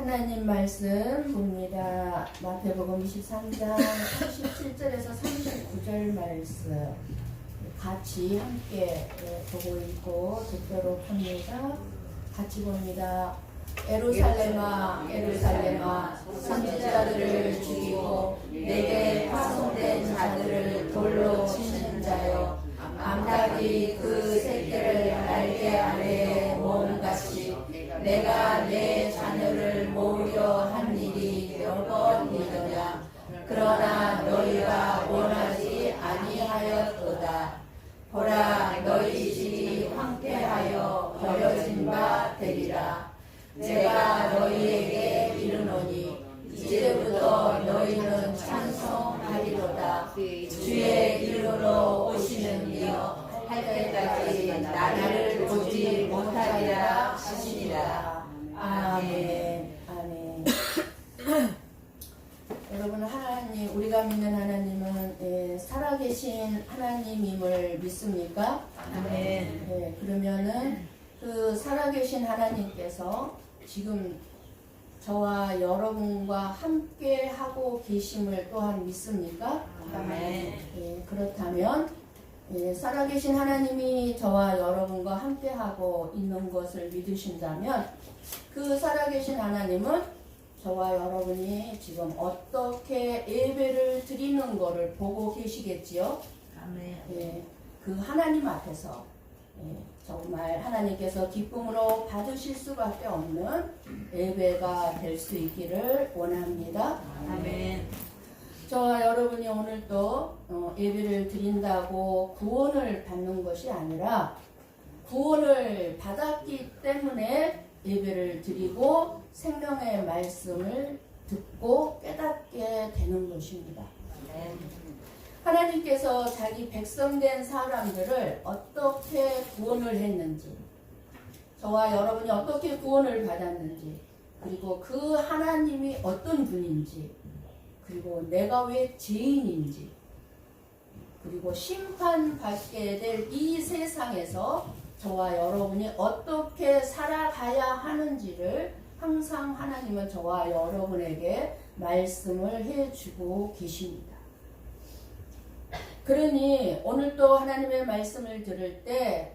하나님 말씀 봅니다. 마태복음 23장 37절에서 39절 말씀 같이 함께 보고 있고 듣도록 합니다. 같이 봅니다. 예루살렘아 예루살렘아 선지자들을 죽이고 내게 파송된 자들을 돌로 치는 자여, 암탉이 그 새끼를 날개 아래에 모음같이 내가 내 자녀를 모으려 한 일이 몇 번이더냐. 그러나 너희가 원하지 아니하였도다. 보라, 너희 집이 황폐하여 버려진 바 되리라. 내가 너희에게 이르노니 이제부터 너희는 찬송하리로다. 주의 이름으로 오시는 이여 할 때까지 나를 보지 못하리라 하시니라. 아멘. 아멘. 여러분, 하나님, 우리가 믿는 하나님은 살아계신 하나님임을 믿습니까? 아멘. 그러면은 그 살아계신 하나님께서 지금 저와 여러분과 함께 하고 계심을 또한 믿습니까? 아멘. 그렇다면 살아계신 하나님이 저와 여러분과 함께 하고 있는 것을 믿으신다면 그 살아계신 하나님은 저와 여러분이 지금 어떻게 예배를 드리는 것을 보고 계시겠지요? 아멘. 그 하나님 앞에서 정말 하나님께서 기쁨으로 받으실 수밖에 없는 예배가 될 수 있기를 원합니다. 아멘. 저와 여러분이 오늘 또 예배를 드린다고 구원을 받는 것이 아니라 구원을 받았기 때문에 예배를 드리고 생명의 말씀을 듣고 깨닫게 되는 것입니다. 하나님께서 자기 백성된 사람들을 어떻게 구원을 했는지, 저와 여러분이 어떻게 구원을 받았는지, 그리고 그 하나님이 어떤 분인지, 그리고 내가 왜 죄인인지, 그리고 심판받게 될 이 세상에서 저와 여러분이 어떻게 살아가야 하는지를 항상 하나님은 저와 여러분에게 말씀을 해주고 계십니다. 그러니 오늘 또 하나님의 말씀을 들을 때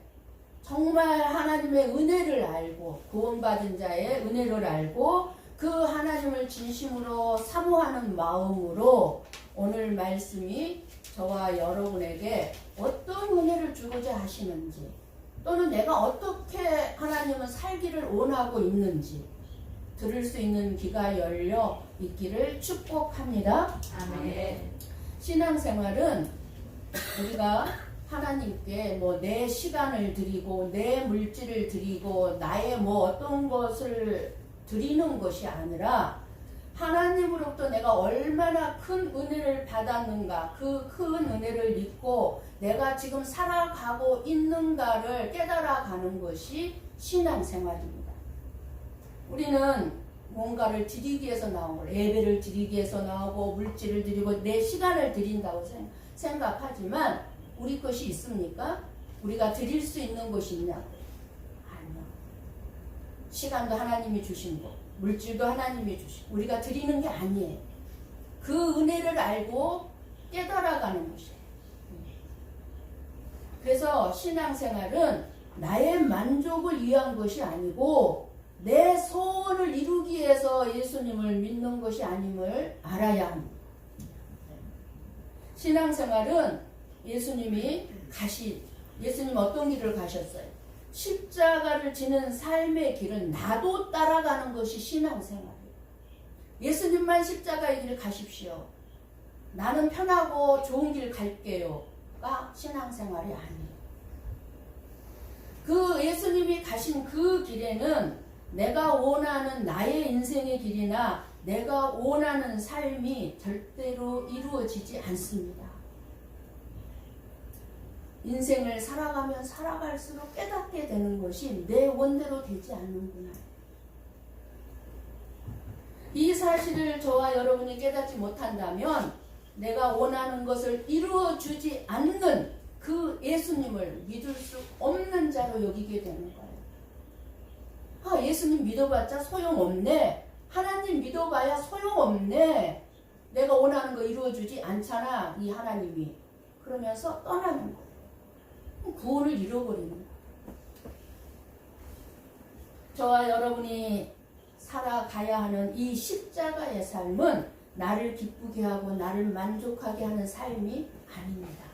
정말 하나님의 은혜를 알고 구원받은 자의 은혜를 알고 그 하나님을 진심으로 사모하는 마음으로 오늘 말씀이 저와 여러분에게 어떤 은혜를 주고자 하시는지, 또는 내가 어떻게 하나님은 살기를 원하고 있는지 들을 수 있는 귀가 열려 있기를 축복합니다. 아멘. 신앙생활은 우리가 하나님께 내 시간을 드리고 내 물질을 드리고 나의 어떤 것을 드리는 것이 아니라 하나님으로부터 내가 얼마나 큰 은혜를 받았는가, 그 큰 은혜를 믿고 내가 지금 살아가고 있는가를 깨달아가는 것이 신앙생활입니다. 우리는 뭔가를 드리기 위해서 나온 걸, 예배를 드리기 위해서 나오고 물질을 드리고 내 시간을 드린다고 생각하지만 우리 것이 있습니까? 우리가 드릴 수 있는 것이 있냐고? 아니요. 시간도 하나님이 주신 거, 물질도 하나님이 주시고 우리가 드리는 게 아니에요. 그 은혜를 알고 깨달아가는 것이에요. 그래서 신앙생활은 나의 만족을 위한 것이 아니고 내 소원을 이루기 위해서 예수님을 믿는 것이 아님을 알아야 합니다. 신앙생활은 예수님 어떤 길을 가셨어요? 십자가를 지는 삶의 길은 나도 따라가는 것이 신앙생활이에요. 예수님만 십자가의 길을 가십시오. 나는 편하고 좋은 길 갈게요가 신앙생활이 아니에요. 그 예수님이 가신 그 길에는 내가 원하는 나의 인생의 길이나 내가 원하는 삶이 절대로 이루어지지 않습니다. 인생을 살아가면 살아갈수록 깨닫게 되는 것이 내 원대로 되지 않는구나. 이 사실을 저와 여러분이 깨닫지 못한다면 내가 원하는 것을 이루어주지 않는 그 예수님을 믿을 수 없는 자로 여기게 되는 거예요. 예수님 믿어봤자 소용없네 하나님 믿어봐야 소용없네. 내가 원하는 거 이루어주지 않잖아 이 하나님이. 그러면서 떠나는 거예요. 구원을 잃어버리는 거예요. 저와 여러분이 살아가야 하는 이 십자가의 삶은 나를 기쁘게 하고 나를 만족하게 하는 삶이 아닙니다.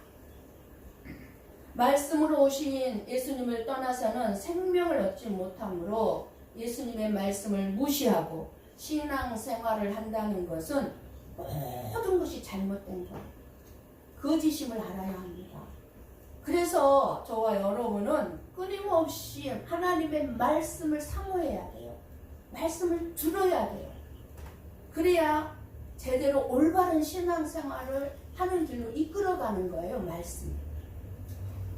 말씀으로 오신 예수님을 떠나서는 생명을 얻지 못하므로 예수님의 말씀을 무시하고 신앙생활을 한다는 것은 모든 것이 잘못된 것, 거짓임을 알아야 합니다. 그래서 저와 여러분은 끊임없이 하나님의 말씀을 사모해야 돼요. 말씀을 들어야 돼요. 그래야 제대로 올바른 신앙생활을 하는 길로 이끌어가는 거예요. 말씀.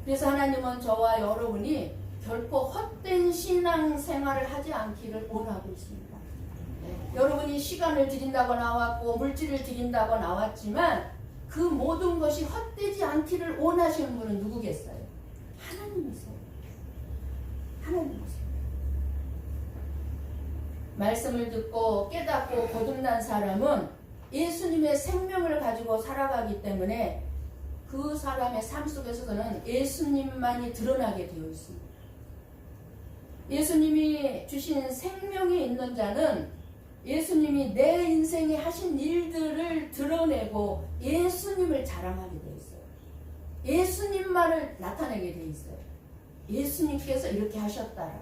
그래서 하나님은 저와 여러분이 결코 헛된 신앙생활을 하지 않기를 원하고 있습니다. 여러분이 시간을 드린다고 나왔고 물질을 드린다고 나왔지만 그 모든 것이 헛되지 않기를 원하시는 분은 누구겠어요? 하나님이세요. 하나님이세요. 말씀을 듣고 깨닫고 거듭난 사람은 예수님의 생명을 가지고 살아가기 때문에 그 사람의 삶 속에서는 예수님만이 드러나게 되어 있습니다. 예수님이 주신 생명이 있는 자는 예수님이 내 인생에 하신 일들을 드러내고 예수님을 자랑하게 되어 있어요. 예수님만을 나타내게 되어 있어요. 예수님께서 이렇게 하셨다라.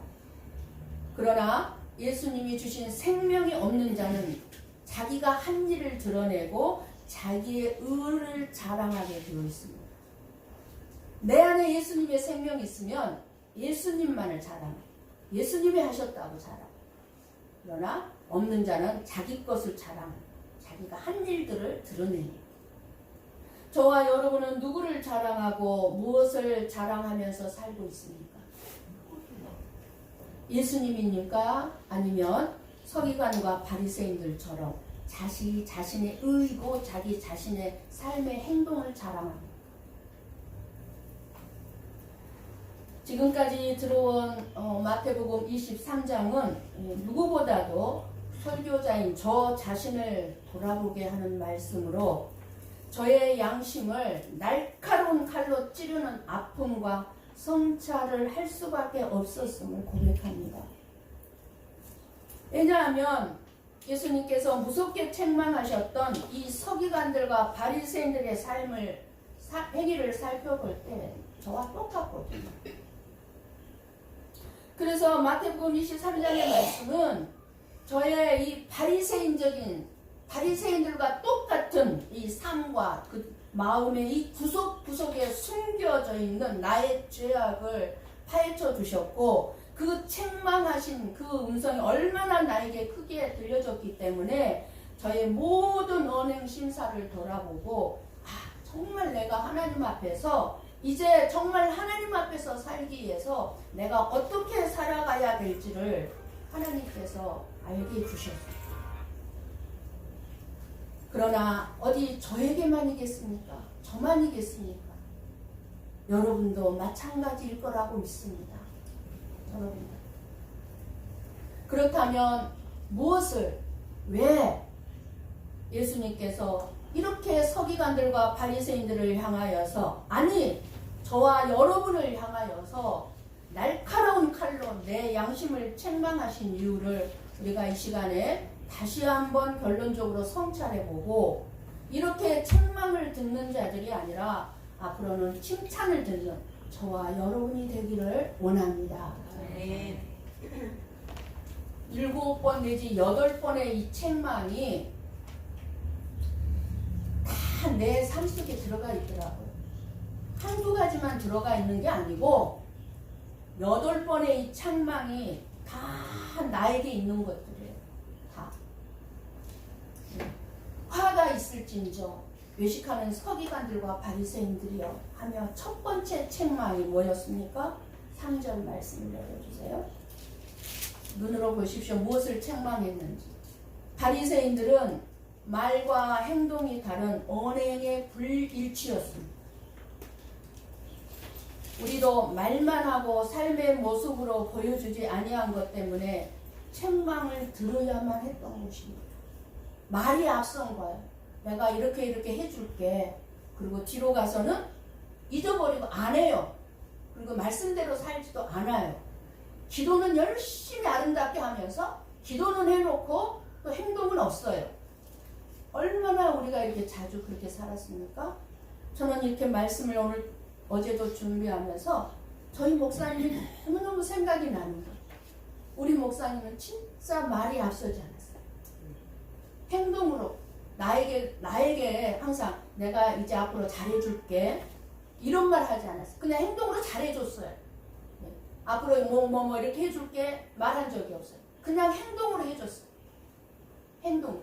그러나 예수님이 주신 생명이 없는 자는 자기가 한 일을 드러내고 자기의 의를 자랑하게 되어 있습니다. 내 안에 예수님의 생명이 있으면 예수님만을 자랑해. 예수님이 하셨다고 자랑. 그러나 없는 자는 자기 것을 자랑. 자기가 한 일들을 드러내니. 저와 여러분은 누구를 자랑하고 무엇을 자랑하면서 살고 있습니까? 예수님입니까? 아니면 서기관과 바리새인들처럼 자신의 의고 자기 자신의 삶의 행동을 자랑합니다. 지금까지 들어온 마태복음 23장은 누구보다도 설교자인 저 자신을 돌아보게 하는 말씀으로 저의 양심을 날카로운 칼로 찌르는 아픔과 성찰을 할 수밖에 없었음을 고백합니다. 왜냐하면 예수님께서 무섭게 책망하셨던 이 서기관들과 바리새인들의 삶을 행위를 살펴볼 때 저와 똑같거든요. 그래서 마태복음 23장의 말씀은 저의 이 바리새인들과 똑같은 이 삶과 그 마음의 이 구석구석에 숨겨져 있는 나의 죄악을 파헤쳐 주셨고 그 책망하신 그 음성이 얼마나 나에게 크게 들려졌기 때문에 저의 모든 언행 심사를 돌아보고 정말 내가 하나님 앞에서 이제 정말 하나님 앞에서 살기 위해서 내가 어떻게 살아가야 될지를 하나님께서 알게 해주셨습니다. 그러나 어디 저에게만이겠습니까? 저만이겠습니까? 여러분도 마찬가지일 거라고 믿습니다. 여러분. 그렇다면 왜 예수님께서 이렇게 서기관들과 바리새인들을 향하여서 아니 저와 여러분을 향하여서 날카로운 칼로 내 양심을 책망하신 이유를 우리가 이 시간에 다시 한번 결론적으로 성찰해보고 이렇게 책망을 듣는 자들이 아니라 앞으로는 칭찬을 듣는 저와 여러분이 되기를 원합니다. 네. 7번 내지 8번의 이 책망이 다 내 삶 속에 들어가 있더라고요. 한두 가지만 들어가 있는 게 아니고 8번의 이 책망이 다 나에게 있는 것들이에요. 다. 화가 있을진저 외식하는 서기관들과 바리새인들이여 하며 첫 번째 책망이 뭐였습니까? 3절 말씀을 열어주세요. 눈으로 보십시오. 무엇을 책망했는지. 바리새인들은 말과 행동이 다른 언행의 불일치였습니다. 우리도 말만 하고 삶의 모습으로 보여주지 아니한 것 때문에 책망을 들어야만 했던 것입니다. 말이 앞선 거예요. 내가 이렇게 해줄게. 그리고 뒤로 가서는 잊어버리고 안 해요. 그리고 말씀대로 살지도 않아요. 기도는 열심히 아름답게 하면서 기도는 해놓고 또 행동은 없어요. 얼마나 우리가 이렇게 자주 그렇게 살았습니까? 저는 이렇게 말씀을 어제도 준비하면서 저희 목사님이 너무너무 생각이 나는 거예요. 우리 목사님은 진짜 말이 앞서지 않았어요. 행동으로 나에게 항상 내가 이제 앞으로 잘해줄게 이런 말 하지 않았어요. 그냥 행동으로 잘해줬어요. 앞으로 뭐 이렇게 해줄게 말한 적이 없어요. 그냥 행동으로 해줬어요. 행동.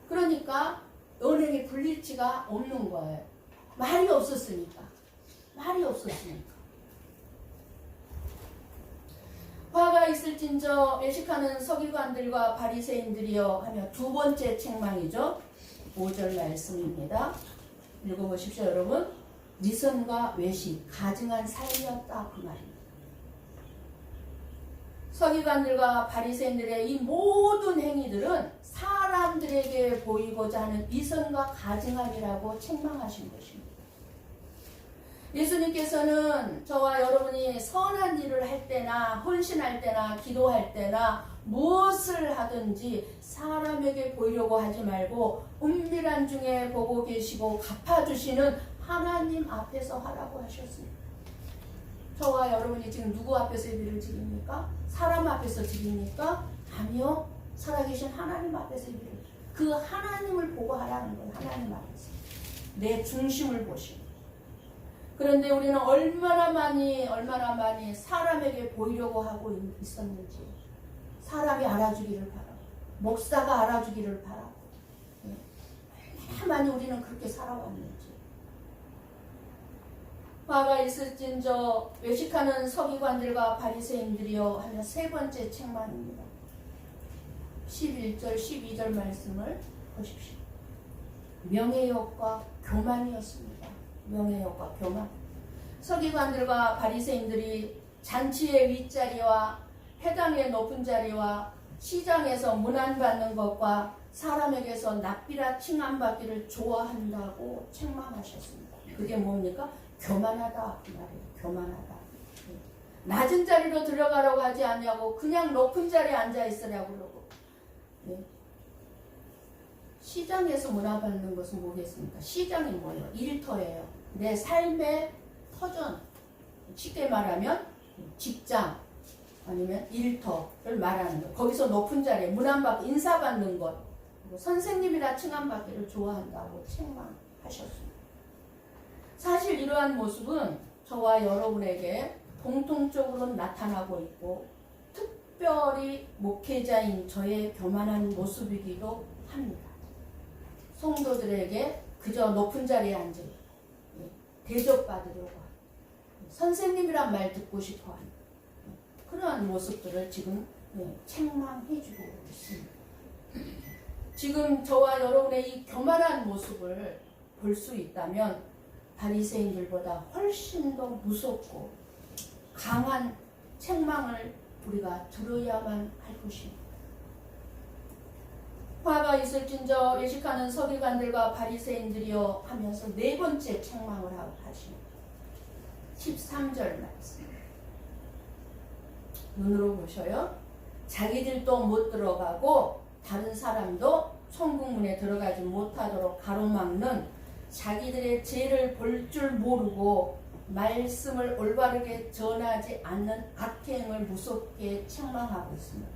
그러니까 은행에 불일치가 없는 거예요. 말이 없었으니까. 화가 있을진저 외식하는 서기관들과 바리새인들이여 하며 두 번째 책망이죠. 5절 말씀입니다. 읽어보십시오 여러분. 위선과 외식, 가증한 삶이었다 그 말입니다. 서기관들과 바리새인들의 이 모든 행위들은 사람들에게 보이고자 하는 위선과 가증함이라고 책망하신 것입니다. 예수님께서는 저와 여러분이 선한 일을 할 때나 헌신할 때나 기도할 때나 무엇을 하든지 사람에게 보이려고 하지 말고 은밀한 중에 보고 계시고 갚아주시는 하나님 앞에서 하라고 하셨습니다. 저와 여러분이 지금 누구 앞에서 예배를 드립니까? 사람 앞에서 드립니까? 아니요. 살아계신 하나님 앞에서 예배를 드립니다. 그 하나님을 보고 하라는 거예요. 하나님 앞에서. 내 중심을 보시고. 그런데 우리는 얼마나 많이 사람에게 보이려고 하고 있었는지. 사람이 알아주기를 바라고. 목사가 알아주기를 바라고. 얼마나 많이 우리는 그렇게 살아왔는지. 화가 있을진저 외식하는 서기관들과 바리새인들이여 하며 세 번째 책망입니다. 11절 12절 말씀을 보십시오. 명예욕과 교만이었습니다. 명예욕과 교만. 서기관들과 바리새인들이 잔치의 윗자리와 회당의 높은 자리와 시장에서 문안받는 것과 사람에게서 납비라 칭함받기를 좋아한다고 책망하셨습니다. 그게 뭡니까? 교만하다 그 말이에요. 교만하다. 낮은 자리로 들어가라고 하지 않냐고 그냥 높은 자리에 앉아 있으라고 그러고. 시장에서 문화받는 것은 뭐겠습니까? 시장이 뭐예요? 일터예요. 내 삶의 터전. 쉽게 말하면 직장 아니면 일터를 말하는 것. 거기서 높은 자리에 문안받고 인사받는 것. 선생님이라 칭함받기를 좋아한다고 책망하셨습니다. 사실 이러한 모습은 저와 여러분에게 공통적으로 나타나고 있고 특별히 목회자인 저의 교만한 모습이기도 합니다. 성도들에게 그저 높은 자리에 앉아 대접받으려고 하는 선생님이란 말 듣고 싶어하는 그러한 모습들을 지금 책망해주고 있습니다. 지금 저와 여러분의 이 교만한 모습을 볼 수 있다면 바리새인들보다 훨씬 더 무섭고 강한 책망을 우리가 들어야만 할 것입니다. 화가 있을진저 외식하는 서기관들과 바리새인들이여 하면서 네 번째 책망을 하십니다. 13절 말씀. 눈으로 보셔요. 자기들도 못 들어가고 다른 사람도 천국문에 들어가지 못하도록 가로막는 자기들의 죄를 볼 줄 모르고 말씀을 올바르게 전하지 않는 악행을 무섭게 책망하고 있습니다.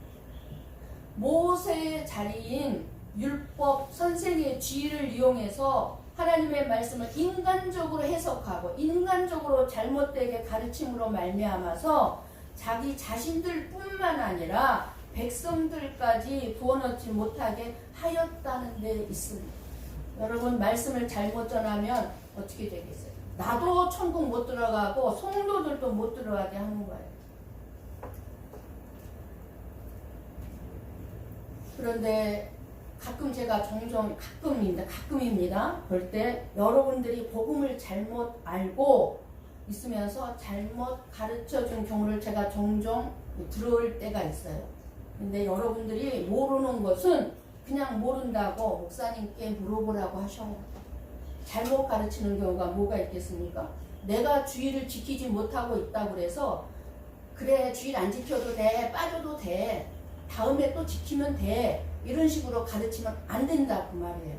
모세의 자리인 율법 선생의 지위를 이용해서 하나님의 말씀을 인간적으로 해석하고 인간적으로 잘못되게 가르침으로 말미암아서 자기 자신들 뿐만 아니라 백성들까지 구원 얻지 못하게 하였다는 데 있습니다. 여러분 말씀을 잘못 전하면 어떻게 되겠어요? 나도 천국 못 들어가고 성도들도 못 들어가게 하는 거예요. 그런데 가끔 제가 가끔입니다. 볼 때 여러분들이 복음을 잘못 알고 있으면서 잘못 가르쳐 준 경우를 제가 종종 들어올 때가 있어요. 근데 여러분들이 모르는 것은 그냥 모른다고 목사님께 물어보라고 하셔요. 잘못 가르치는 경우가 뭐가 있겠습니까? 내가 주의를 지키지 못하고 있다고 그래서 그래 주의를 안 지켜도 돼, 빠져도 돼, 다음에 또 지키면 돼, 이런 식으로 가르치면 안 된다 그 말이에요.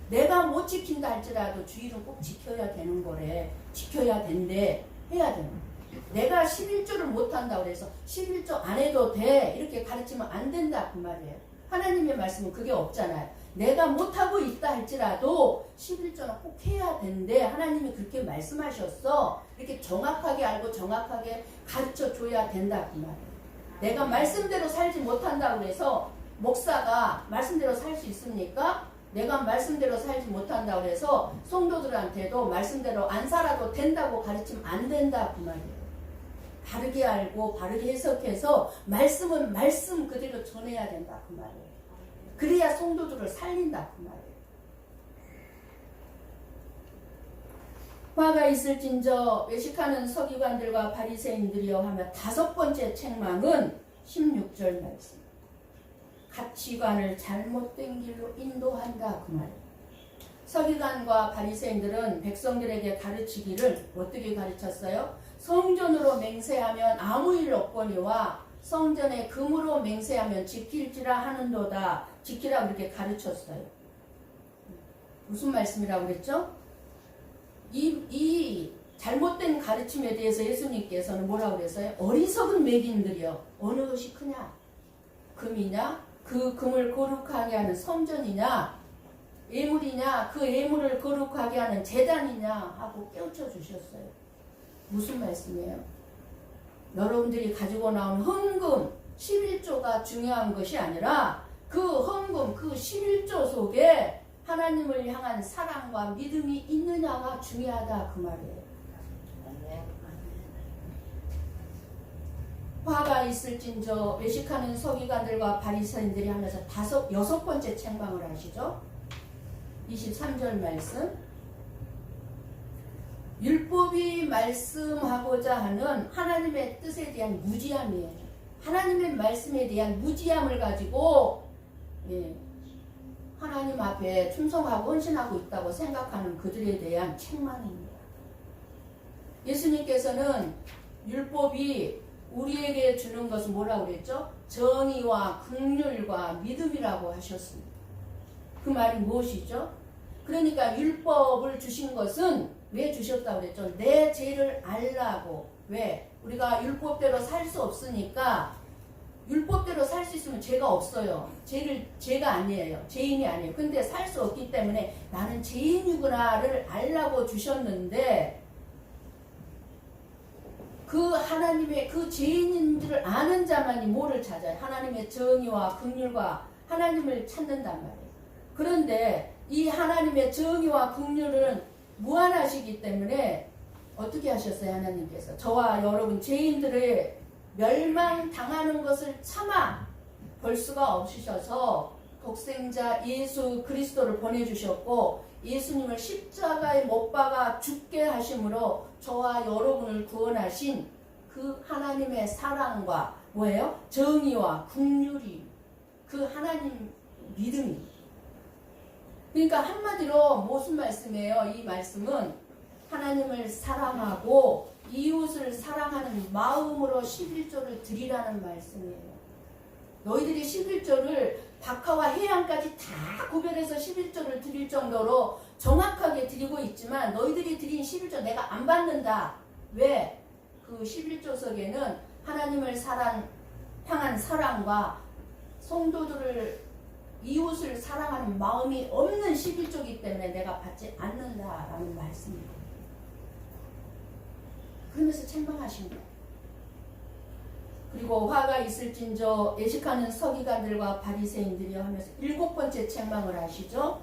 내가 못 지킨다 할지라도 주의를 꼭 지켜야 되는 거래. 지켜야 된대. 해야 되는 거야. 내가 11조를 못한다고 그래서 11조 안 해도 돼 이렇게 가르치면 안 된다 그 말이에요. 하나님의 말씀은 그게 없잖아요. 내가 못하고 있다 할지라도 11조는 꼭 해야 된대. 하나님이 그렇게 말씀하셨어. 이렇게 정확하게 알고 정확하게 가르쳐 줘야 된다 그 말이에요. 내가 말씀대로 살지 못한다고 해서 목사가 말씀대로 살 수 있습니까? 내가 말씀대로 살지 못한다고 해서 성도들한테도 말씀대로 안 살아도 된다고 가르치면 안 된다 그 말이에요. 바르게 알고 바르게 해석해서 말씀은 말씀 그대로 전해야 된다 그 말이에요. 그래야 성도들을 살린다 그 말이에요. 화가 있을진저 외식하는 서기관들과 바리새인들이여 하며 다섯 번째 책망은 16절 말씀. 가치관을 잘못된 길로 인도한다 그 말이에요. 서기관과 바리새인들은 백성들에게 가르치기를 어떻게 가르쳤어요? 성전으로 맹세하면 아무 일 없거니와 성전에 금으로 맹세하면 지킬지라 하는도다. 지키라고 이렇게 가르쳤어요. 무슨 말씀이라고 그랬죠? 이 잘못된 가르침에 대해서 예수님께서는 뭐라고 그랬어요? 어리석은 맹인들이여 어느 것이 크냐? 금이냐? 그 금을 거룩하게 하는 성전이냐? 예물이냐? 그 예물을 거룩하게 하는 제단이냐? 하고 깨우쳐 주셨어요. 무슨 말씀이에요? 여러분들이 가지고 나온 헌금 11조가 중요한 것이 아니라 그 헌금 그 11조 속에 하나님을 향한 사랑과 믿음이 있느냐가 중요하다 그 말이에요. 화가 있을진저 외식하는 서기관들과 바리새인들이 하면서 여섯 번째 책망을 하시죠. 23절 말씀. 율법이 말씀하고자 하는 하나님의 뜻에 대한 무지함이에요. 하나님의 말씀에 대한 무지함을 가지고 하나님 앞에 충성하고 헌신하고 있다고 생각하는 그들에 대한 책망입니다. 예수님께서는 율법이 우리에게 주는 것은 뭐라고 그랬죠? 정의와 긍휼과 믿음이라고 하셨습니다. 그 말이 무엇이죠? 그러니까 율법을 주신 것은 왜 주셨다고 그랬죠? 내 죄를 알라고. 왜? 우리가 율법대로 살 수 없으니까 율법대로 살 수 있으면 죄가 없어요. 죄가 아니에요. 죄인이 아니에요. 근데 살 수 없기 때문에 나는 죄인이구나를 알라고 주셨는데 그 하나님의 그 죄인인 줄 아는 자만이 뭐를 찾아요? 하나님의 정의와 긍휼과 하나님을 찾는단 말이에요. 그런데 이 하나님의 정의와 긍휼은 무한하시기 때문에 어떻게 하셨어요? 하나님께서 저와 여러분 죄인들의 멸망당하는 것을 참아 볼 수가 없으셔서 독생자 예수 그리스도를 보내주셨고 예수님을 십자가에 못 박아 죽게 하심으로 저와 여러분을 구원하신 그 하나님의 사랑과 뭐예요? 정의와 긍휼이 그 하나님 믿음이. 그러니까 한마디로 무슨 말씀이에요? 이 말씀은 하나님을 사랑하고 이웃을 사랑하는 마음으로 11조를 드리라는 말씀이에요. 너희들이 11조를 박하와 해양까지 다 구별해서 11조를 드릴 정도로 정확하게 드리고 있지만 너희들이 드린 11조 내가 안 받는다. 왜? 그 11조 속에는 하나님을 향한 사랑과 성도들을 이웃을 사랑하는 마음이 없는 11조이기 때문에 내가 받지 않는다라는 말씀입니다. 그러면서 책망하신 거예요. 그리고 화가 있을진저 예식하는 서기관들과 바리새인들이 하면서 일곱 번째 책망을 하시죠.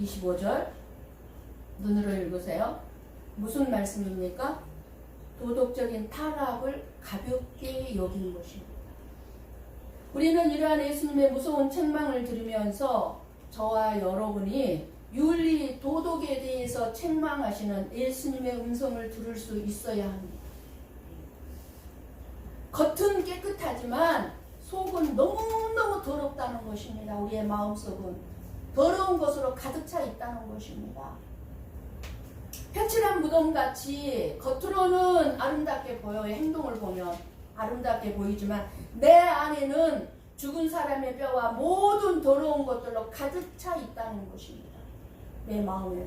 25절 눈으로 읽으세요. 무슨 말씀입니까? 도덕적인 타락을 가볍게 여긴 것입니다. 우리는 이러한 예수님의 무서운 책망을 들으면서 저와 여러분이 윤리, 도덕에 대해서 책망하시는 예수님의 음성을 들을 수 있어야 합니다. 겉은 깨끗하지만 속은 너무너무 더럽다는 것입니다. 우리의 마음속은 더러운 것으로 가득 차 있다는 것입니다. 회칠한 무덤같이 겉으로는 아름답게 보여요. 행동을 보면 아름답게 보이지만 내 안에는 죽은 사람의 뼈와 모든 더러운 것들로 가득 차 있다는 것입니다. 내 마음에.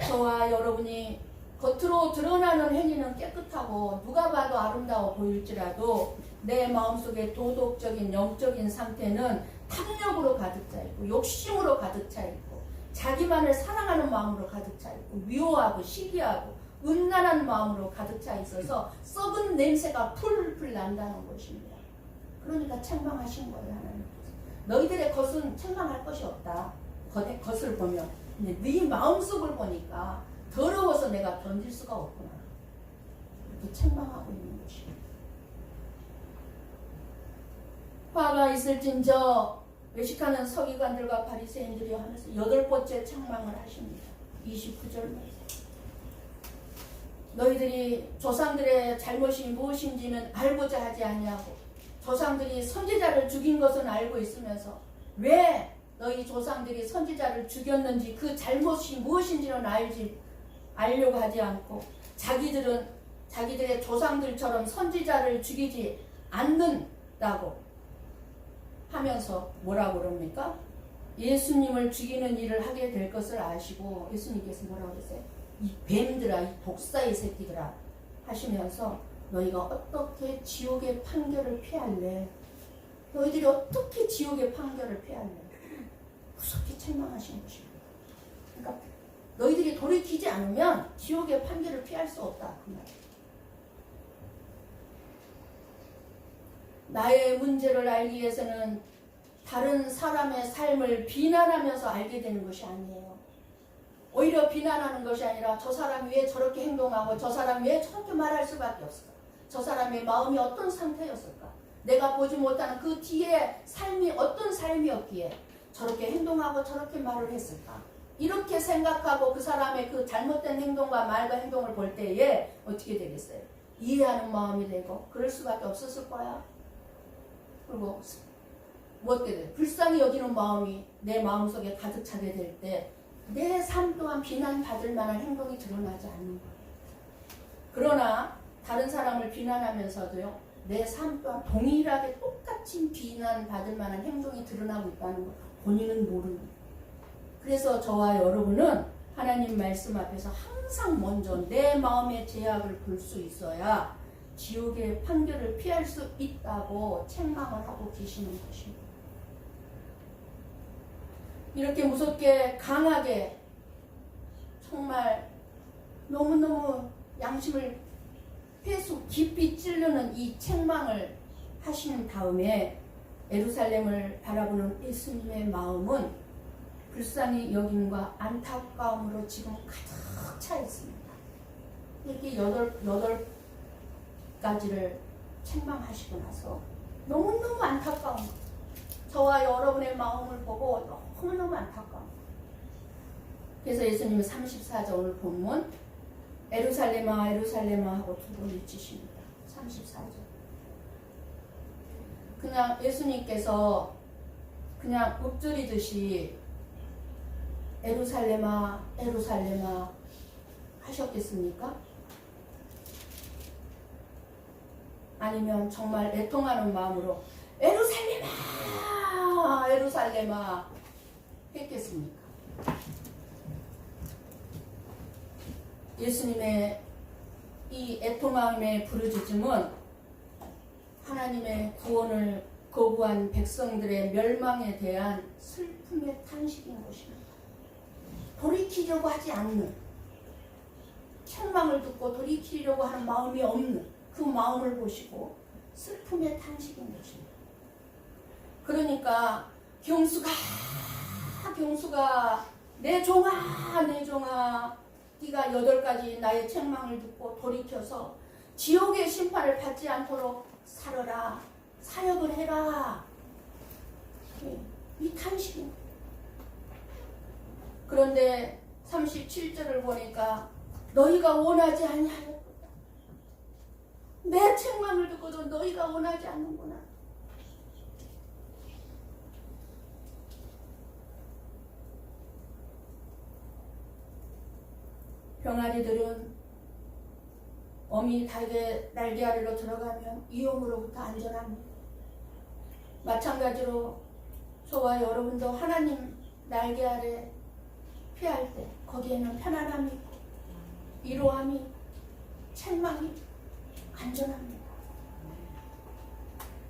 저와 여러분이 겉으로 드러나는 행위는 깨끗하고 누가 봐도 아름다워 보일지라도 내 마음속에 도덕적인 영적인 상태는 탐욕으로 가득 차 있고 욕심으로 가득 차 있고 자기만을 사랑하는 마음으로 가득 차 있고 미워하고 시기하고 음란한 마음으로 가득 차 있어서 썩은 냄새가 풀풀 난다는 것입니다. 그러니까 책망하신 거예요. 하나님께서. 너희들의 겉은 책망할 것이 없다. 겉을 보면. 근데 네 마음속을 보니까 더러워서 내가 견딜 수가 없구나. 이렇게 책망하고 있는 것이에요. 화가 있을진저 외식하는 서기관들과 바리새인들이 하면서 8번째 책망을 하십니다. 29절 말씀. 너희들이 조상들의 잘못이 무엇인지는 알고자 하지 아니하고 조상들이 선지자를 죽인 것은 알고 있으면서 왜 너희 조상들이 선지자를 죽였는지 그 잘못이 무엇인지는 알려고 하지 않고 자기들의 조상들처럼 선지자를 죽이지 않는다고 하면서 뭐라고 그럽니까? 예수님을 죽이는 일을 하게 될 것을 아시고 예수님께서 뭐라고 그러세요? 이 뱀들아, 이 독사의 새끼들아 하시면서 너희가 어떻게 지옥의 판결을 피할래? 너희들이 어떻게 지옥의 판결을 피할래? 무섭게 책망하신 것입니다. 그러니까 너희들이 돌이키지 않으면 지옥의 판결을 피할 수 없다. 그 말이에요. 나의 문제를 알기 위해서는 다른 사람의 삶을 비난하면서 알게 되는 것이 아니에요. 오히려 비난하는 것이 아니라 저 사람이 왜 저렇게 행동하고 저 사람이 왜 저렇게 말할 수밖에 없을까? 저 사람의 마음이 어떤 상태였을까? 내가 보지 못하는 그 뒤에 삶이 어떤 삶이었기에 저렇게 행동하고 저렇게 말을 했을까? 이렇게 생각하고 그 사람의 그 잘못된 행동과 말과 행동을 볼 때에 어떻게 되겠어요? 이해하는 마음이 되고 그럴 수밖에 없었을 거야. 그리고 뭐 어떻게 돼? 불쌍히 여기는 마음이 내 마음속에 가득 차게 될 때 내 삶 또한 비난받을 만한 행동이 드러나지 않는 거예요. 그러나 다른 사람을 비난하면서도요. 내 삶 또한 동일하게 똑같이 비난받을 만한 행동이 드러나고 있다는 거 본인은 모르는 거예요. 그래서 저와 여러분은 하나님 말씀 앞에서 항상 먼저 내 마음의 제약을 볼 수 있어야 지옥의 판결을 피할 수 있다고 책망을 하고 계시는 것입니다. 이렇게 무섭게 강하게 정말 너무너무 양심을 회수 깊이 찌르는 이 책망을 하신 다음에 예루살렘을 바라보는 예수님의 마음은 불쌍히 여김과 안타까움으로 지금 가득 차 있습니다. 이렇게 여덟 가지를 책망하시고 나서 너무너무 안타까운 거예요. 저와 여러분의 마음을 보고 너무너무 안타까운 거예요. 그래서 예수님은 34절 오늘 본문 예루살렘아 예루살렘아 하고 2번 외치십니다. 34절. 그냥 예수님께서 그냥 읊조리듯이 예루살렘아 예루살렘아 하셨겠습니까? 아니면 정말 애통하는 마음으로 예루살렘아 예루살렘아 했겠습니까? 예수님의 이 애통함의 부르짖음은 하나님의 구원을 거부한 백성들의 멸망에 대한 슬픔의 탄식인 것입니다. 돌이키려고 하지 않는, 책망을 듣고 돌이키려고 하는 마음이 없는 그 마음을 보시고 슬픔의 탄식인 것입니다. 그러니까 경수가 내 종아 네가 8가지 나의 책망을 듣고 돌이켜서 지옥의 심판을 받지 않도록 살아라, 사역을 해라. 이 탄식입니다. 그런데 37절을 보니까 너희가 원하지 아니하였도다. 내 책망을 듣고도 너희가 원하지 않는구나. 병아리들은 어미 날개 아래로 들어가면 위험으로부터 안전합니다. 마찬가지로 저와 여러분도 하나님 날개 아래 피할 때 거기에는 편안함이 있고 위로함이 책망이 안전합니다.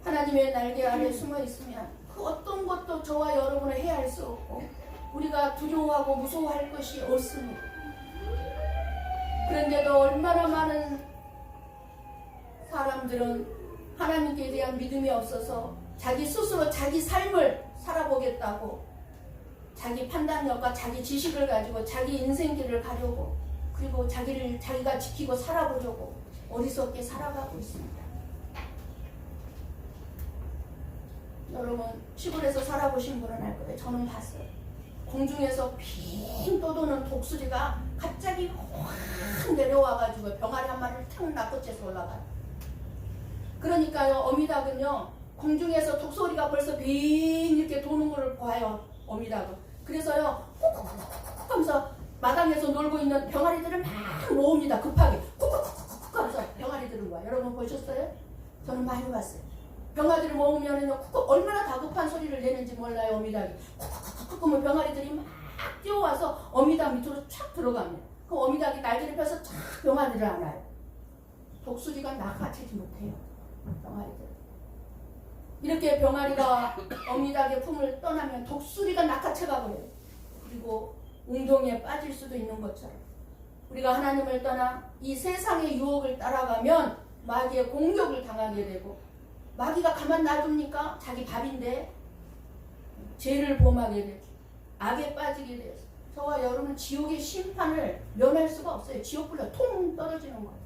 하나님의 날개 아래 숨어 있으면 그 어떤 것도 저와 여러분을 해할 수 없고 우리가 두려워하고 무서워할 것이 없습니다. 그런데도 얼마나 많은 사람들은 하나님께 대한 믿음이 없어서 자기 스스로 자기 삶을 살아보겠다고 자기 판단력과 자기 지식을 가지고 자기 인생길을 가려고 그리고 자기가 지키고 살아보려고 어리석게 살아가고 있습니다. 여러분 시골에서 살아보신 분은 알 거예요. 저는 봤어요. 공중에서 핑 떠도는 독수리가 갑자기 확 내려와가지고 병아리 한 마리를 탁 낚아채서 올라가요. 그러니까요, 어미닭은요, 공중에서 독수리가 벌써 빙 이렇게 도는 걸 봐요, 어미닭은. 그래서요, 쿡쿡쿡쿡 하면서 마당에서 놀고 있는 병아리들을 막 모읍니다, 급하게. 쿡쿡쿡쿡 하면서 병아리들을 모아요. 여러분 보셨어요? 저는 많이 봤어요. 병아리를 모으면은요, 쿡쿡 얼마나 다급한 소리를 내는지 몰라요, 어미닭이. 쿡쿡쿡 하면 병아리들이 막 뛰어와서 어미닭 밑으로 촥 들어갑니다. 그 어미닭이 날개를 펴서 촥 병아리를 안아요. 독수리가 낚아채지 못해요, 병아리들. 이렇게 병아리가 어미닭의 품을 떠나면 독수리가 낚아채가 버려요. 그리고 웅덩이에 빠질 수도 있는 것처럼 우리가 하나님을 떠나 이 세상의 유혹을 따라가면 마귀의 공격을 당하게 되고 마귀가 가만 놔둡니까? 자기 밥인데 죄를 범하게 되고 악에 빠지게 되어서 저와 여러분은 지옥의 심판을 면할 수가 없어요. 지옥불로 통 떨어지는 거예요.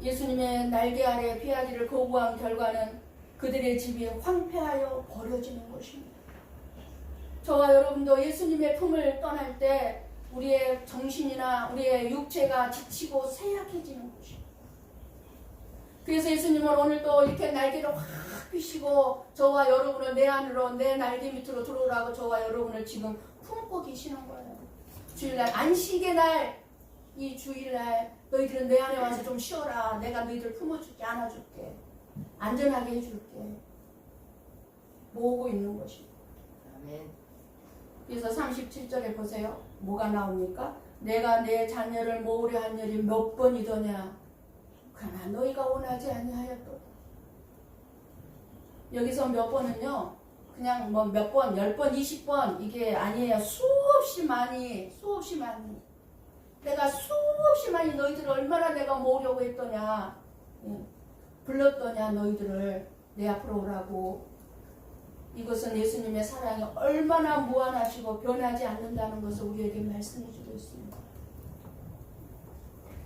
예수님의 날개 아래 피하기를 거부한 결과는 그들의 집이 황폐하여 버려지는 것입니다. 저와 여러분도 예수님의 품을 떠날 때 우리의 정신이나 우리의 육체가 지치고 쇠약해지는 것입니다. 그래서 예수님은 오늘 또 이렇게 날개를 확 펴시고 저와 여러분을 내 안으로 내 날개 밑으로 들어오라고 저와 여러분을 지금 품고 계시는 거예요. 주일날 안식의 날, 이 주일날 너희들은 내 안에 와서 좀 쉬어라. 내가 너희들 품어줄게, 안아줄게, 안전하게 해줄게. 모으고 있는 것입니다. 아멘. 그래서 37절에 보세요. 뭐가 나옵니까? 내가 내 자녀를 모으려 한 일이 몇 번이더냐. 그러나 너희가 원하지 아니하였도다. 여기서 몇 번은요, 그냥 뭐 몇 번, 10번, 20번 이게 아니에요. 수없이 많이 내가 수없이 많이 너희들을 얼마나 내가 모으려고 했더냐. 불렀더냐 너희들을 내 앞으로 오라고. 이것은 예수님의 사랑이 얼마나 무한하시고 변하지 않는다는 것을 우리에게 말씀해 주고 있습니다.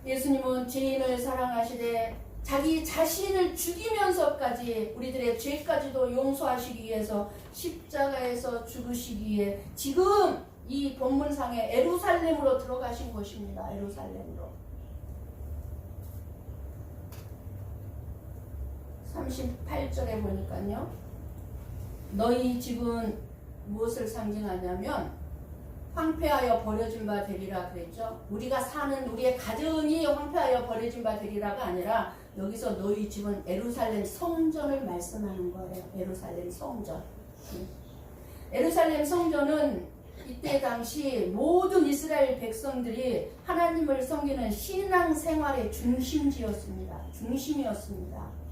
예수님은 죄인을 사랑하시되 자기 자신을 죽이면서까지 우리들의 죄까지도 용서하시기 위해서 십자가에서 죽으시기에 지금 이 본문상에 예루살렘으로 들어가신 것입니다. 예루살렘으로. 38절에 보니까요. 너희 집은 무엇을 상징하냐면 황폐하여 버려진 바 되리라 그랬죠. 우리가 사는 우리의 가정이 황폐하여 버려진 바 되리라가 아니라 여기서 너희 집은 예루살렘 성전을 말씀하는 거예요. 예루살렘 성전. 예루살렘 성전은 이때 당시 모든 이스라엘 백성들이 하나님을 섬기는 신앙생활의 중심지였습니다. 중심이었습니다.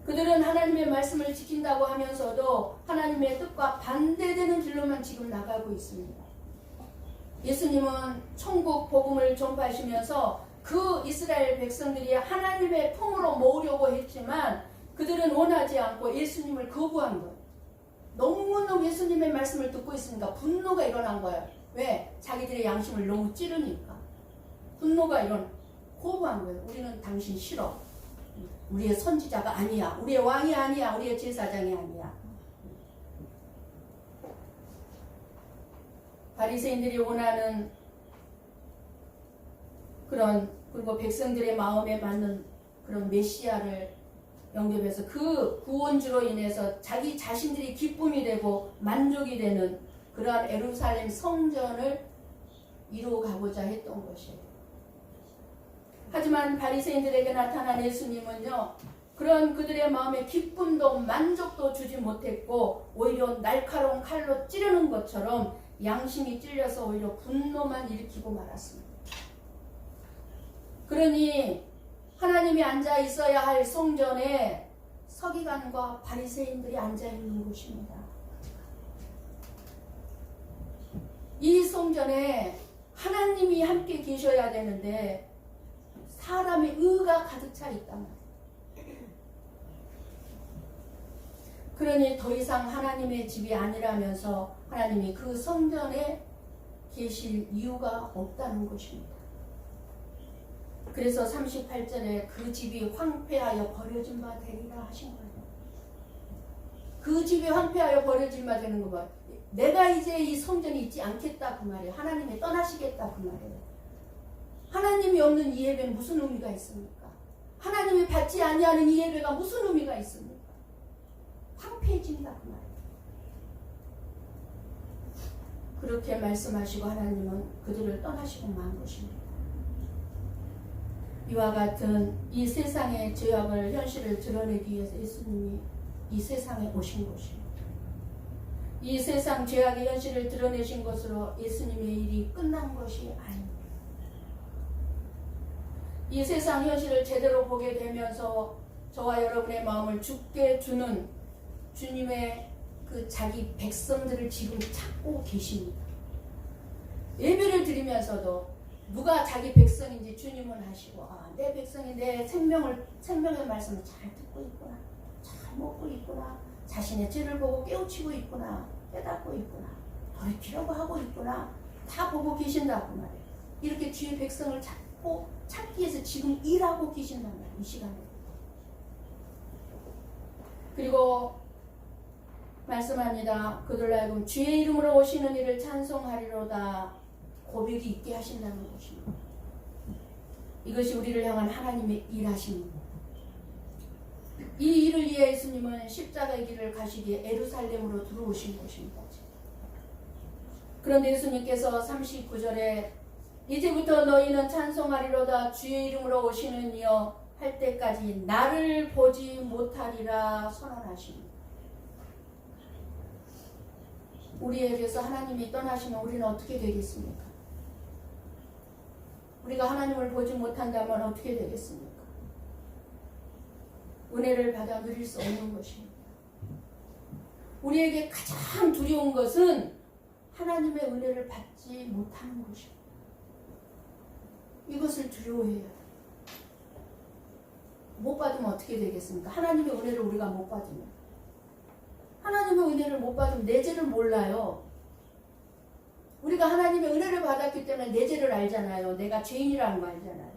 그들은 하나님의 말씀을 지킨다고 하면서도 하나님의 뜻과 반대되는 길로만 지금 나가고 있습니다. 예수님은 천국 복음을 전파하시면서 그 이스라엘 백성들이 하나님의 품으로 모으려고 했지만 그들은 원하지 않고 예수님을 거부한 거예요. 너무너무 예수님의 말씀을 듣고 있으니까 분노가 일어난 거예요. 왜? 자기들의 양심을 너무 찌르니까. 분노가 거부한 거예요. 우리는 당신 싫어. 우리의 선지자가 아니야. 우리의 왕이 아니야. 우리의 제사장이 아니야. 바리새인들이 원하는 그리고 백성들의 마음에 맞는 그런 메시아를 영접해서 그 구원주로 인해서 자기 자신들이 기쁨이 되고 만족이 되는 그러한 예루살렘 성전을 이루어가고자 했던 것이에요. 하지만 바리새인들에게 나타난 예수님은요, 그런 그들의 마음에 기쁨도 만족도 주지 못했고 오히려 날카로운 칼로 찌르는 것처럼 양심이 찔려서 오히려 분노만 일으키고 말았습니다. 그러니 하나님이 앉아 있어야 할 성전에 서기관과 바리새인들이 앉아 있는 곳입니다. 이 성전에 하나님이 함께 계셔야 되는데 사람의 의가 가득 차 있단 말이에요. 그러니 더 이상 하나님의 집이 아니라면서 하나님이 그 성전에 계실 이유가 없다는 것입니다. 그래서 38절에 그 집이 황폐하여 버려진 바 되리라 하신 거예요. 그 집이 황폐하여 버려진 바 되는 거 봐. 내가 이제 이 성전이 있지 않겠다 그 말이에요. 하나님이 떠나시겠다 그 말이에요. 하나님이 없는 이 예배는 무슨 의미가 있습니까? 하나님이 받지 아니하는 이 예배가 무슨 의미가 있습니까? 황폐해진다 그 말이에요. 그렇게 말씀하시고 하나님은 그들을 떠나시고 만 것입니다. 이와 같은 이 세상의 죄악을 현실을 드러내기 위해서 예수님이 이 세상에 오신 것입니다. 이 세상 죄악의 현실을 드러내신 것으로 예수님의 일이 끝난 것이 아닙니다. 이 세상 현실을 제대로 보게 되면서 저와 여러분의 마음을 죽게 주는 주님의 그 자기 백성들을 지금 찾고 계십니다. 예배를 드리면서도 누가 자기 백성인지 주님은 아시고, 내 백성이 내 생명의 말씀을 잘 듣고 있구나, 잘 먹고 있구나, 자신의 죄를 보고 깨우치고 있구나, 깨닫고 있구나, 돌이키려고 하고 있구나, 다 보고 계신다고 말이에요. 이렇게 주의 백성을 찾기 위해서 지금 일하고 계신단 말이에요. 이 시간에. 그리고 말씀합니다. 그들로 하여금 주의 이름으로 오시는 이를 찬송하리로다 고백이 있게 하신다는 것입니다. 이것이 우리를 향한 하나님의 일하십니다. 이 일을 위해 예수님은 십자가의 길을 가시기에 예루살렘으로 들어오신 것입니다. 그런데 예수님께서 39절에 이제부터 너희는 찬송하리로다 주의 이름으로 오시는 이여 할 때까지 나를 보지 못하리라 선언하십니다. 우리에게서 하나님이 떠나시면 우리는 어떻게 되겠습니까? 우리가 하나님을 보지 못한다면 어떻게 되겠습니까? 은혜를 받아 누릴 수 없는 것입니다. 우리에게 가장 두려운 것은 하나님의 은혜를 받지 못하는 것입니다. 이것을 두려워해야 돼요. 못 받으면 어떻게 되겠습니까? 하나님의 은혜를 우리가 못 받으면. 하나님의 은혜를 못 받으면 내 죄를 몰라요. 우리가 하나님의 은혜를 받았기 때문에 내 죄를 알잖아요. 내가 죄인이라는 거 알잖아요.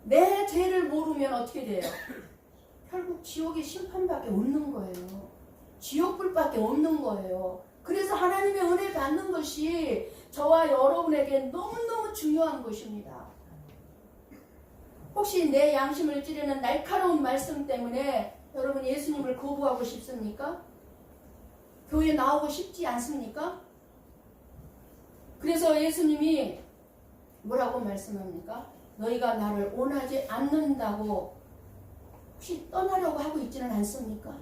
내 죄를 모르면 어떻게 돼요? 결국 지옥의 심판밖에 없는 거예요. 지옥불밖에 없는 거예요. 그래서 하나님의 은혜 받는 것이 저와 여러분에게 너무너무 중요한 것입니다. 혹시 내 양심을 찌르는 날카로운 말씀 때문에 여러분 예수님을 거부하고 싶습니까? 교회 나오고 싶지 않습니까? 그래서 예수님이 뭐라고 말씀합니까? 너희가 나를 원하지 않는다고 혹시 떠나려고 하고 있지는 않습니까?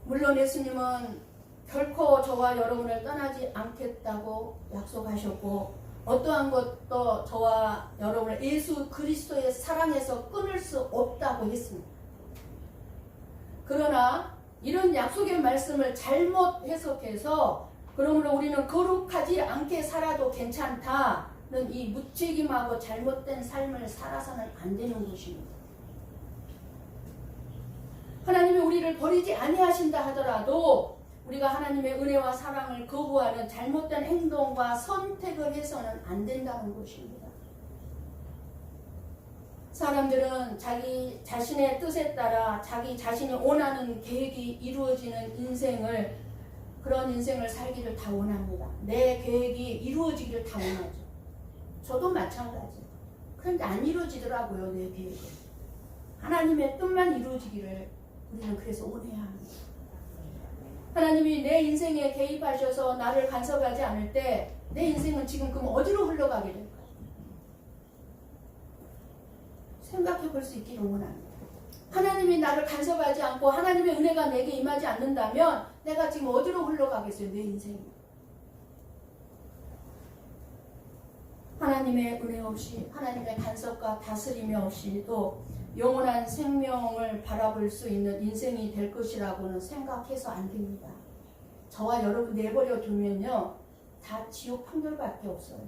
물론 예수님은 결코 저와 여러분을 떠나지 않겠다고 약속하셨고 어떠한 것도 저와 여러분을 예수 그리스도의 사랑에서 끊을 수 없다고 했습니다. 그러나 이런 약속의 말씀을 잘못 해석해서 그러므로 우리는 거룩하지 않게 살아도 괜찮다는 이 무책임하고 잘못된 삶을 살아서는 안 되는 것입니다. 하나님이 우리를 버리지 아니하신다 하더라도 우리가 하나님의 은혜와 사랑을 거부하는 잘못된 행동과 선택을 해서는 안 된다는 것입니다. 사람들은 자기 자신의 뜻에 따라 자기 자신이 원하는 계획이 이루어지는 인생을 그런 인생을 살기를 다 원합니다. 내 계획이 이루어지기를 다 원하죠. 저도 마찬가지. 그런데 안 이루어지더라고요. 내 계획은. 하나님의 뜻만 이루어지기를 우리는 그래서 온해야 합니다. 하나님이 내 인생에 개입하셔서 나를 간섭하지 않을 때 내 인생은 지금 그럼 어디로 흘러가게 될까요? 생각해 볼 수 있기를 원합니다. 하나님이 나를 간섭하지 않고 하나님의 은혜가 내게 임하지 않는다면 내가 지금 어디로 흘러가겠어요? 내 인생이. 하나님의 은혜 없이 하나님의 간섭과 다스림이 없이도 영원한 생명을 바라볼 수 있는 인생이 될 것이라고는 생각해서 안 됩니다. 저와 여러분 내버려 두면요 다 지옥 판결밖에 없어요.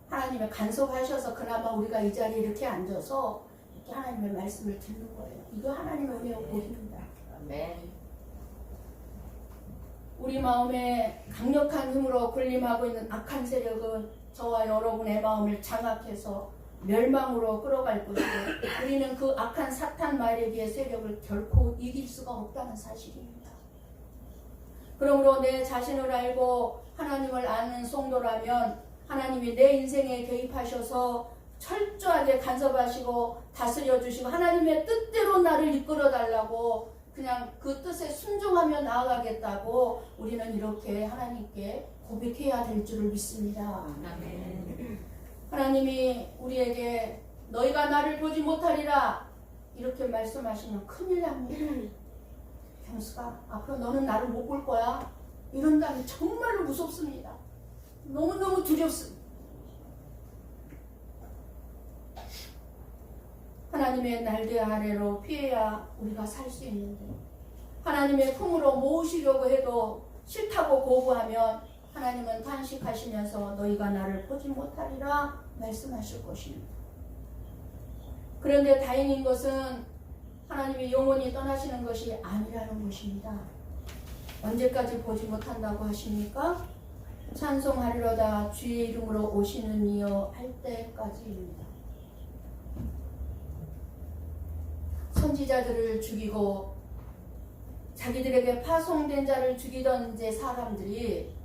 하나님의 간섭하셔서 그나마 우리가 이 자리에 이렇게 앉아서 이렇게 하나님의 말씀을 듣는 거예요. 이거 하나님의 은혜로 보입니다. 아멘. 우리 마음에 강력한 힘으로 군림하고 있는 악한 세력은 저와 여러분의 마음을 장악해서 멸망으로 끌어갈 것이고 우리는 그 악한 사탄 마귀의 세력을 결코 이길 수가 없다는 사실입니다. 그러므로 내 자신을 알고 하나님을 아는 성도라면 하나님이 내 인생에 개입하셔서 철저하게 간섭하시고 다스려주시고 하나님의 뜻대로 나를 이끌어달라고 그냥 그 뜻에 순종하며 나아가겠다고 우리는 이렇게 하나님께 고백해야 될 줄을 믿습니다. 아멘. 하나님이 우리에게 너희가 나를 보지 못하리라 이렇게 말씀하시면 큰일 납니다. 형수가 앞으로 너는 나를 못 볼 거야 이런다면 정말로 무섭습니다. 너무너무 두렵습니다. 하나님의 날개 아래로 피해야 우리가 살 수 있는데 하나님의 품으로 모으시려고 해도 싫다고 거부하면 하나님은 탄식하시면서 너희가 나를 보지 못하리라 말씀하실 것입니다. 그런데 다행인 것은 하나님이 영원히 떠나시는 것이 아니라는 것입니다. 언제까지 보지 못한다고 하십니까? 찬송하리로다 주의 이름으로 오시는 이여 할 때까지입니다. 선지자들을 죽이고 자기들에게 파송된 자를 죽이던 이제 사람들이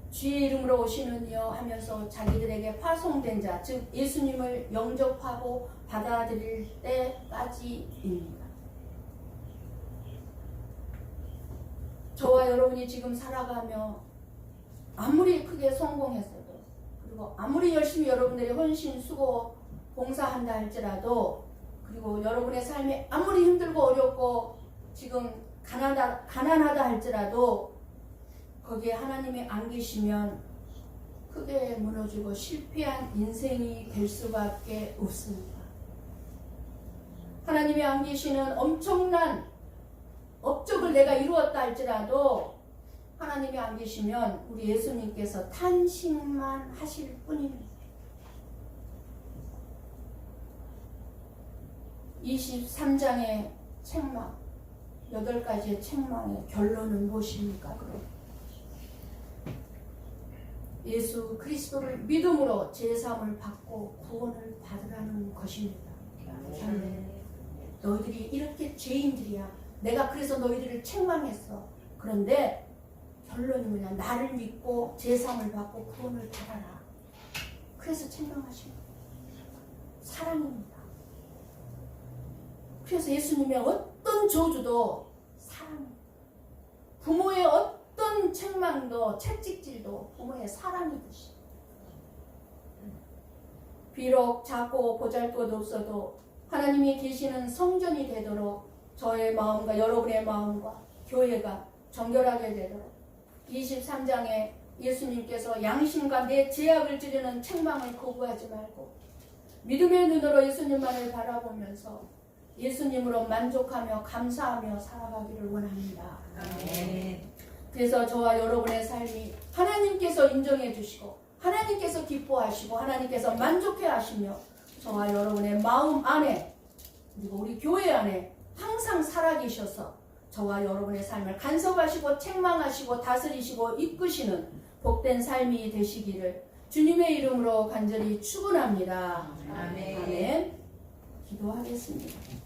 주의 이름으로 오시는 이여 하면서 자기들에게 파송된 자, 즉 예수님을 영접하고 받아들일 때까지입니다. 저와 여러분이 지금 살아가며 아무리 크게 성공했어도 그리고 아무리 열심히 여러분들이 헌신, 수고, 봉사한다 할지라도 그리고 여러분의 삶이 아무리 힘들고 어렵고 지금 가난하다 할지라도 거기에 하나님이 안 계시면 크게 무너지고 실패한 인생이 될 수밖에 없습니다. 하나님이 안 계시는 엄청난 업적을 내가 이루었다 할지라도 하나님이 안 계시면 우리 예수님께서 탄식만 하실 뿐입니다. 23장의 책망, 8가지의 책망의 결론은 무엇입니까? 그럼 예수 그리스도를 믿음으로 제사함을 받고 구원을 받으라는 것입니다. 너희들이 이렇게 죄인들이야. 내가 그래서 너희들을 책망했어. 그런데 결론이 뭐냐? 나를 믿고 제사함을 받고 구원을 받아라. 그래서 책망하신 거예요. 사랑입니다. 그래서 예수님의 어떤 저주도 사랑입니다. 부모의 어떤 책망도 채찍질도 부모의 사랑이듯이 비록 작고 보잘것 없어도 하나님이 계시는 성전이 되도록 저의 마음과 여러분의 마음과 교회가 정결하게 되도록 23장에 예수님께서 양심과 내 죄악을 찌르는 책망을 거부하지 말고 믿음의 눈으로 예수님만을 바라보면서 예수님으로 만족하며 감사하며 살아가기를 원합니다. 아멘. 그래서 저와 여러분의 삶이 하나님께서 인정해 주시고 하나님께서 기뻐하시고 하나님께서 만족해 하시며 저와 여러분의 마음 안에 그리고 우리 교회 안에 항상 살아계셔서 저와 여러분의 삶을 간섭하시고 책망하시고 다스리시고 이끄시는 복된 삶이 되시기를 주님의 이름으로 간절히 축원합니다. 아멘. 아멘. 기도하겠습니다.